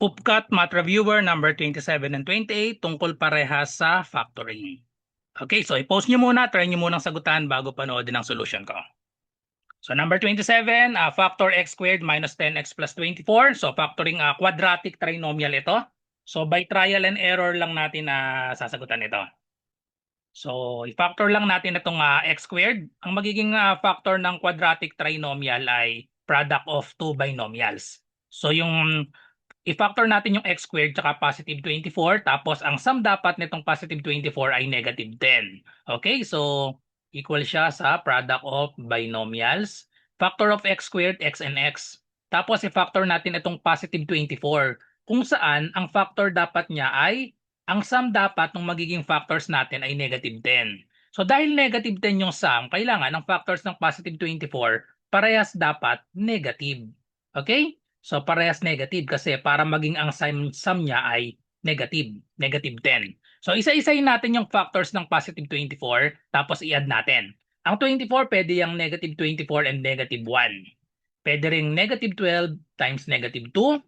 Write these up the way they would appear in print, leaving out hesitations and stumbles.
PupCut Math Reviewer number 27 and 28 tungkol parehas sa factoring. Okay, so i-post nyo muna, try nyo munang sagutan bago panoodin ang solution ko. So number 27, factor x squared minus 10x plus 24. So factoring quadratic trinomial ito. So by trial and error lang natin sasagutan ito. So i-factor lang natin itong x squared. Ang magiging factor ng quadratic trinomial ay product of two binomials. So yung i-factor natin yung x squared tsaka positive 24, tapos ang sum dapat nitong positive 24 ay negative 10. Okay, so equal siya sa product of binomials. Factor of x squared, x and x. Tapos i-factor natin itong positive 24, kung saan ang factor dapat niya ay, ang sum dapat ng magiging factors natin ay negative 10. So dahil negative 10 yung sum, kailangan ang factors ng positive 24 parehas dapat negative. Okay? So parehas negative kasi para maging ang sum niya ay negative 10. So isa-isahin natin yung factors ng positive 24 tapos i-add natin. Ang 24 pwede yung negative 24 and negative 1. Pwede ring negative 12 times negative 2,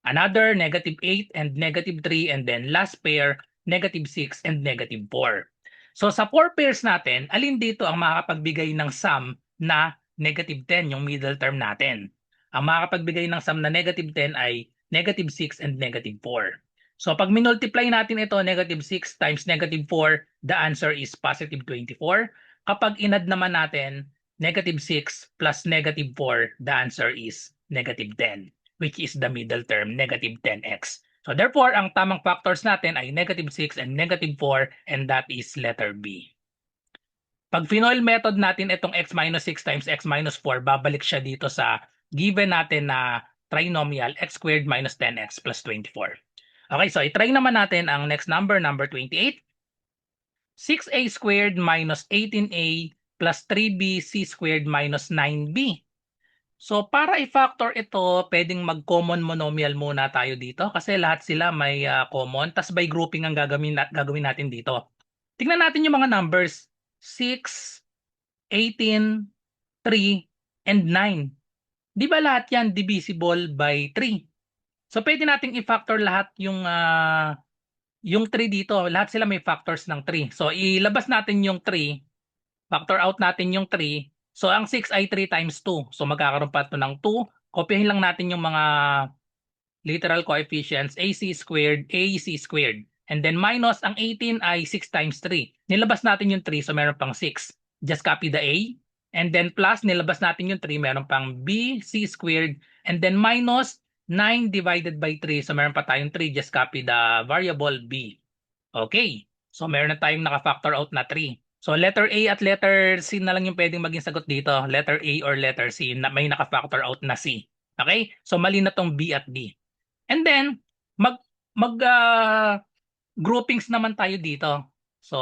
another negative 8 and negative 3, and then last pair negative 6 and negative 4. So sa 4 pairs natin, alin dito ang makakapagbigay ng sum na negative 10, yung middle term natin? Ang makakapagbigay ng sum na negative 10 ay negative 6 and negative 4. So pag minultiply natin ito, negative 6 times negative 4, the answer is positive 24. Kapag inad naman natin, negative 6 plus negative 4, the answer is negative 10, which is the middle term, negative 10x. So therefore, ang tamang factors natin ay negative 6 and negative 4, and that is letter B. Pag Finoil method natin itong x minus 6 times x minus 4, babalik siya dito sa given natin na trinomial x squared minus 10x plus 24. Okay, so i-try naman natin ang next number, number 28. 6a squared minus 18a plus 3b c squared minus 9b. So para i-factor ito, pwedeng mag-common monomial muna tayo dito kasi lahat sila may common. Tas by grouping ang gagawin natin dito. Tingnan natin yung mga numbers. 6, 18, 3, and 9. Di ba lahat yan divisible by 3? So pwede nating i-factor lahat yung 3 dito. Lahat sila may factors ng 3. So ilabas natin yung 3. Factor out natin yung 3. So ang 6 ay 3 times 2. So magkakaroon pa ito ng 2. Kopyahin lang natin yung mga literal coefficients, AC squared, AC squared. And then minus ang 18 ay 6 times 3. Nilabas natin yung 3, so meron pang 6. Just copy the A. And then plus, nilabas natin yung 3, meron pang B, C squared. And then minus 9 divided by 3, so meron pa tayong 3. Just copy the variable B. Okay. So meron na tayong naka-factor out na 3. So letter A at letter C na lang yung pwedeng maging sagot dito. Letter A or letter C na may naka-factor out na C. Okay? So mali na tong B at D. And then groupings naman tayo dito. So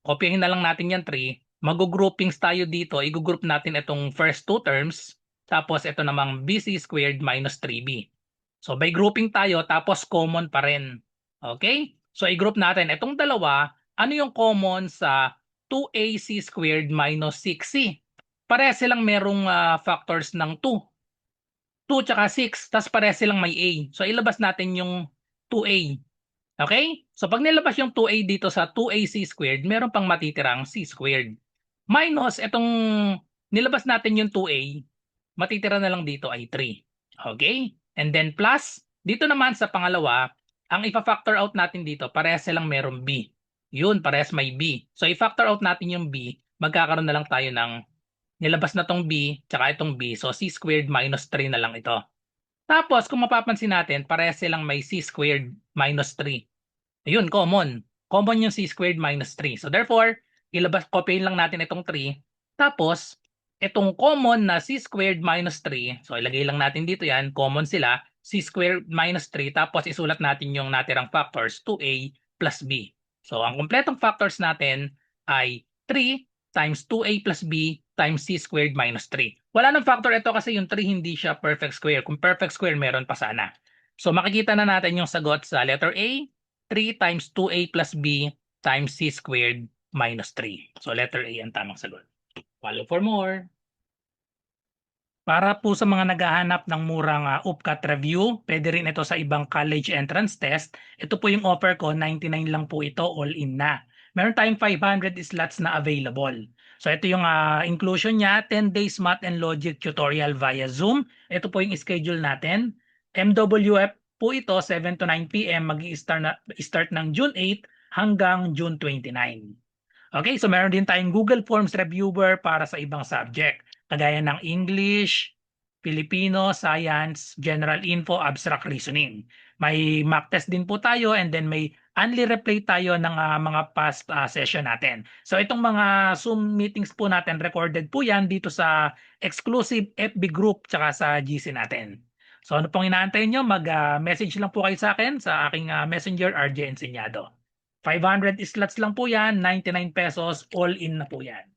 kopyahin na lang natin yan 3. Mag-groupings tayo dito. I-group natin itong first two terms. Tapos ito namang BC squared minus 3B. So by grouping tayo tapos common pa rin. Okay? So i-group natin itong dalawa. Ano yung common sa 2AC squared minus 6C? Parehas silang merong factors ng 2. 2 tsaka 6, tas parehas silang may A. So ilabas natin yung 2A. Okay? So pag nilabas yung 2A dito sa 2AC squared, meron pang matitirang C squared. Minus itong nilabas natin yung 2A, matitira na lang dito ay 3. Okay? And then plus, dito naman sa pangalawa, ang ipa-factor out natin dito, parehas silang merong B. Yun, parehas may B. So i-factor out natin yung B, magkakaroon na lang tayo ng nilabas na tong B, tsaka itong B. So C squared minus 3 na lang ito. Tapos, kung mapapansin natin, parehas silang may C squared minus 3. Ayun, common. Common yung C squared minus 3. So therefore, copyin lang natin itong 3. Tapos, itong common na C squared minus 3, so ilagay lang natin dito yan, common sila, C squared minus 3, tapos isulat natin yung natirang factors, 2A plus B. So ang kompletong factors natin ay 3 times 2A plus B times C squared minus 3. Wala nang factor ito kasi yung 3 hindi siya perfect square. Kung perfect square, meron pa sana. So makikita na natin yung sagot sa letter A, 3 times 2A plus B times C squared minus 3. So letter A ang tamang sagot. Follow for more. Para po sa mga naghahanap ng murang UPCAT review, pwede rin ito sa ibang college entrance test. Ito po yung offer ko, 99 lang po ito, all in na. Meron tayong 500 slots na available. So ito yung inclusion niya, 10 days math and logic tutorial via Zoom. Ito po yung schedule natin. MWF po ito, 7 to 9 p.m. Start ng June 8 hanggang June 29. Okay, so meron din tayong Google Forms reviewer para sa ibang subject, kagaya ng English, Filipino, Science, General Info, Abstract Reasoning. May mock test din po tayo and then may only replay tayo ng mga past session natin. So itong mga Zoom meetings po natin, recorded po yan dito sa exclusive FB group tsaka sa GC natin. So ano pong inaantay nyo, mag-message lang po kayo sa akin sa aking messenger RJ Enseñado. 500 slots lang po yan, 99 pesos, all in na po yan.